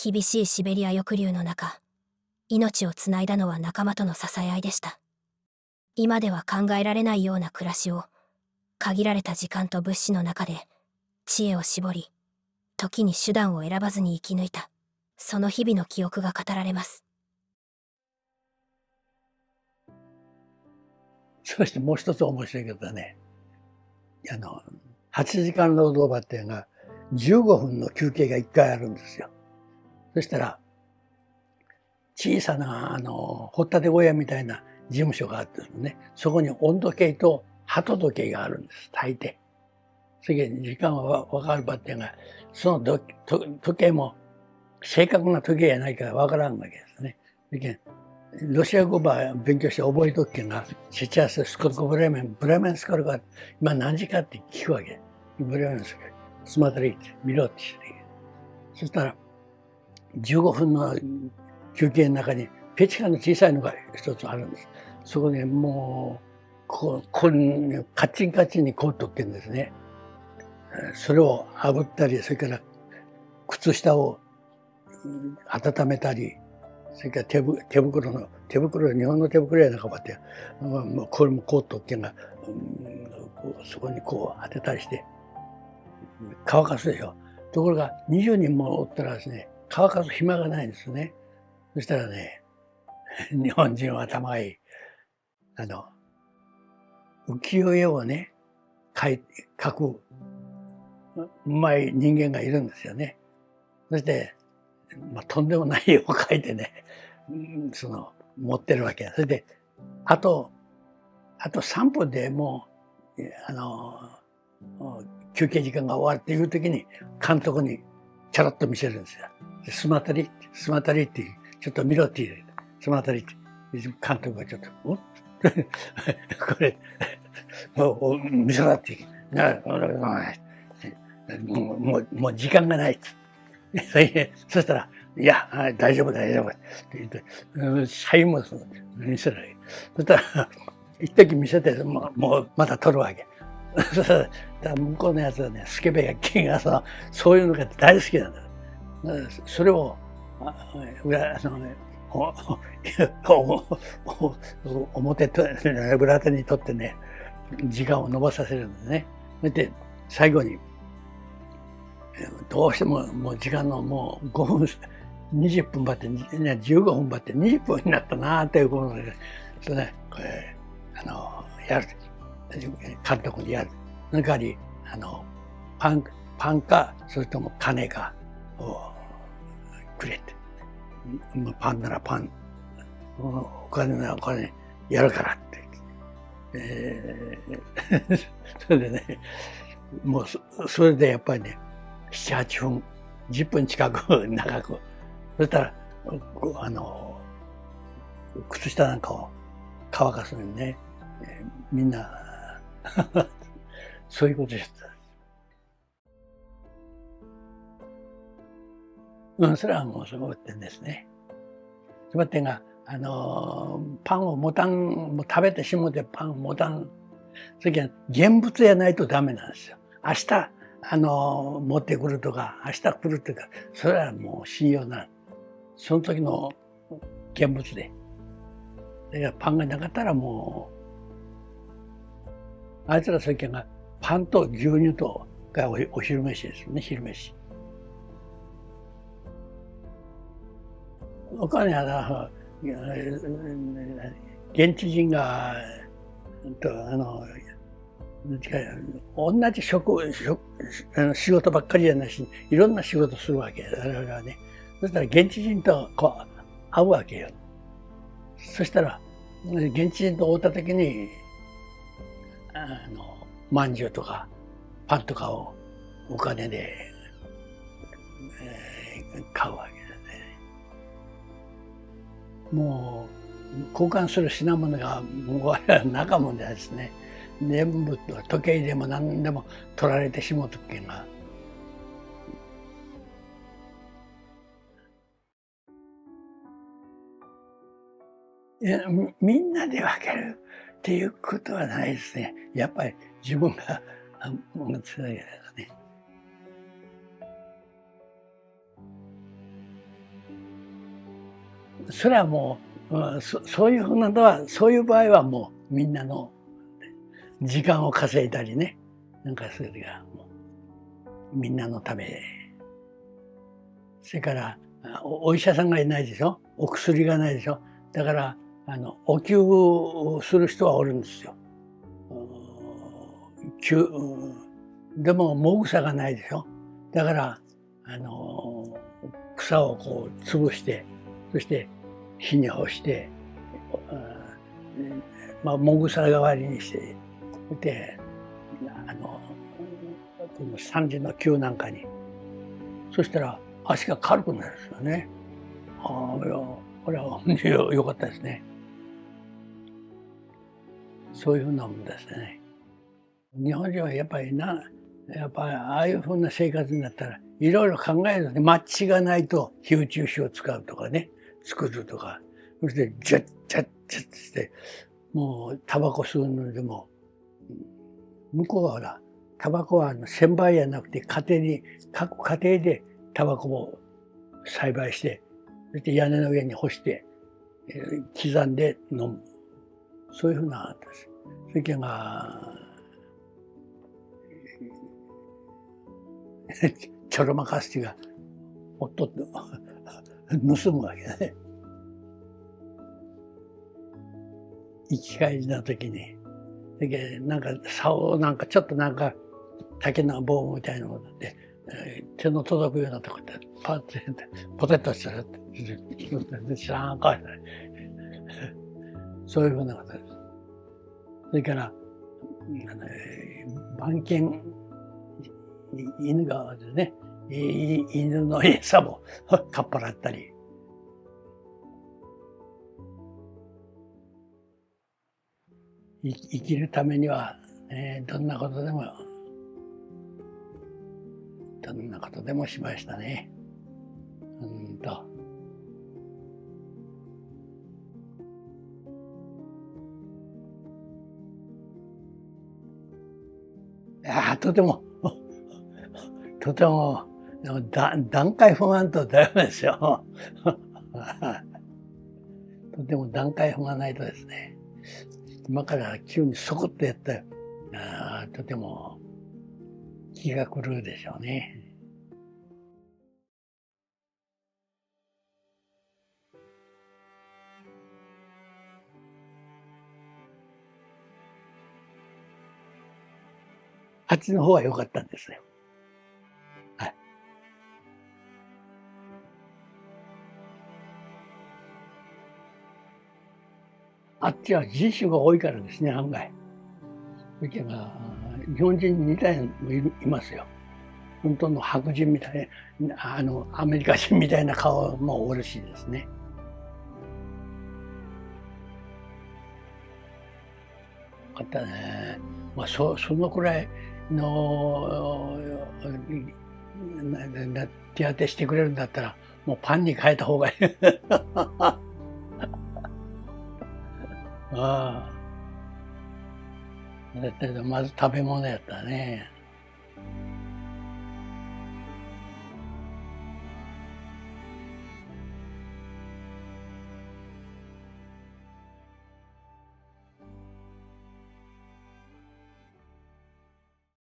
厳しいシベリア抑留の中、命をつないだのは仲間との支え合いでした。今では考えられないような暮らしを、限られた時間と物資の中で、知恵を絞り、時に手段を選ばずに生き抜いた、その日々の記憶が語られます。そしてもう一つ面白いけどね、8時間労働場っていうのが15分の休憩が1回あるんですよ。そしたら、小さな掘ったて小屋みたいな事務所があってですね、そこに温度計と鳩時計があるんです、大抵。それで時間は分かる場っていうのが、その時計も正確な時計やないから分からんわけですね。ロシア語ば勉強して覚えとくけんが、シェチャース、スコルコブレメン、ブレメンスコルが今何時かって聞くわけ。ブレメンスコル、スマトリーって見ろってして。そしたら、15分の休憩の中にペチカの小さいのが一つあるんです。そこでもう、カッチンカッチンに凍っとってんですね。それを炙ったり、それから靴下を温めたり、それから手袋、日本の手袋やなかばって、これもコートっていうのが、そこにこう当てたりして、乾かすでしょ。ところが20人もおったらですね、乾かす暇がないんですね。そしたらね、日本人は頭がいい。浮世絵をね、描くうまい人間がいるんですよね。そして、とんでもない絵を描いてね、持ってるわけ。それで、あと3分でもう、休憩時間が終わるっていう時に、監督にちょろっと見せるんですよ。スマタリって、ちょっと見ろって言う。スマタリって。監督がちょっと、これ、見せろって言う。もう時間がない。そしたら、いや、大丈夫って言って、社員も見せない。そしたら、一時見せて、もうまた撮るわけ。そしたら、向こうのやつはね、スケベが金がそういうのが大好きなんだ。それを、表と裏手にとってね、時間を延ばさせるんですね。で、最後に、どうしてももう時間のもう5分、20分ばって、15分ばって20分になったなっていうことで、それね、やる。監督にやる。その代わり、パンか、それとも金かをくれって。パンならパン、お金ならお金やるからって。それでね、もうそれでやっぱりね、7、8分、10分近く長く、そしたら、靴下なんかを乾かすのにね、みんなそういうことしてた。それはもうすごい点ですね。その点が、パンを持たん、もう食べてしもてパンを持たん、それから現物やないとダメなんですよ。明日、持ってくるとか、明日来るとか、それはもう信用なる。その時の現物で。だからパンがなかったらもう、あいつらそういうがパンと牛乳とがお昼飯ですよね、昼飯。他に現地人が、同じ仕事ばっかりじゃないし、いろんな仕事するわけだからね。そしたら現地人とこう会うわけよ。そしたら、現地人と会った時に、まんじゅうとかパンとかをお金で、買うわけですね。もう、交換する品物が、もう中もんですね。全部時計でも何でも取られてしまうときが。みんなで分けるっていうことはないですね。やっぱり自分が強いですね。それはもう、そういうふうなのは、そういう場合はもうみんなの時間を稼いだりね、なんかそれがもうみんなのためで。それからお医者さんがいないでしょ、お薬がないでしょ、だからお灸をする人はおるんですよ。でももぐさがないでしょ、だから草をこう潰して、そして火に干して、もぐさ代わりにして、でこの3時の灸なんかに、そしたら足が軽くなるんですよね。これは良かったですね。そういうふうなもんですね。日本人はやっぱりああいうふうな生活になったらいろいろ考えるんですね。マッチがないと火打ち石を使うとかね、作るとか、そしてジャッジャッジャッして、もうタバコ吸うのでも、向こうはほらタバコは専売じゃなくて各家庭でタバコを栽培して、そして屋根の上に干して、刻んで飲む、そういうふうなです。それがちょろまかすが夫と盗むわけだね。行き帰りの時に、なんか竿なんかちょっとなんか竹の棒みたいなもので、手の届くようなところでパッてポテトしたら知らんかい。そういうふうなことです。それから番犬、犬側でね、犬の餌もかっぱらったり。生きるためには、どんなことでもしましたね。いやとても段階踏まんとダメですよ。とても段階踏まないとですね、今から急にそこっとやったら、とても気が狂うでしょうね。あっちの方は良かったんですよ。はい。あっちは人種が多いからですね、案外。日本人みたいなのもいますよ。本当の白人みたいな、アメリカ人みたいな顔もおるしですね。よかったね。そのくらいの手当てしてくれるんだったら、もうパンに変えた方がいい。ああ。だけどまず食べ物やったね。